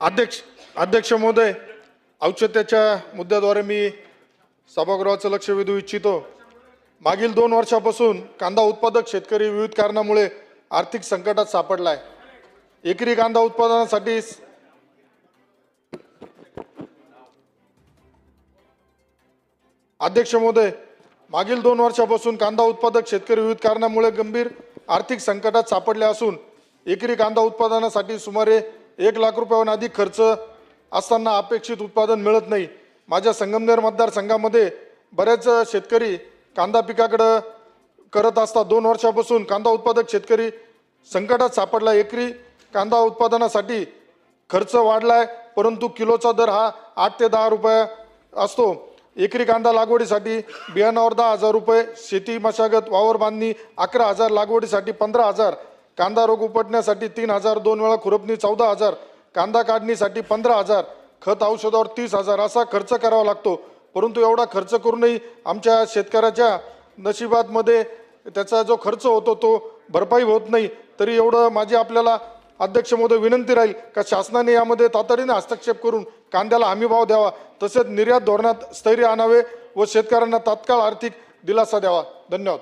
अध्यक्ष महोदय, औचित्याच्या मुद्द्याद्वारे मी सभागृहाचं लक्ष वेधू इच्छितो। मागील 2 वर्षापासून कांदा उत्पादक शेतकरी विविध कारणामुळे आर्थिक संकटात सापडलाय। एकरी कांदा उत्पादनासाठी अध्यक्ष महोदय, मागील 2 वर्षापासून कांदा उत्पादक शेतकरी विविध कारणामुळे गंभीर आर्थिक संकटात सापडले असून एकरी कांदा उत्पादनासाठी सुमारे 1 लाख रुपयांहून अधिक खर्च असताना अपेक्षित उत्पादन मिळत नाही। माझ्या संगमनेर मतदारसंघामध्ये बरेच शेतकरी कांदा पिकाकडे करत असतात। 2 वर्षापासून कांदा उत्पादक शेतकरी संकटात सापडला। एकरी कांदा उत्पादनासाठी खर्च वाढलाय, परंतु किलोचा दर हा 8 ते 10 रुपये असतो। एकरी कांदा लागवडीसाठी बियाणावर 10,000 रुपये, शेती मशागत वावर बांधणी 11,000, लागवडीसाठी 15,000, कांदा रोग उपटण्यासाठी 3,000, 2 वेळा खुरपणी 14,000, कांदा काढणीसाठी 15,000, खत औषधावर 30,000 असा खर्च करावा लागतो। परंतु एवढा खर्च करूनही आमच्या शेतकऱ्याच्या नशिबामध्ये त्याचा जो खर्च होतो तो भरपाई होत नाही। तरी एवढं माझी आपल्याला अध्यक्ष महोदय विनंती राहील का शासनाने यामध्ये तातडीने हस्तक्षेप करून कांद्याला हमी भाव द्यावा, तसेच निर्यात धोरणात स्थैर्य आणावे व शेतकऱ्यांना तात्काळ आर्थिक दिलासा द्यावा। धन्यवाद।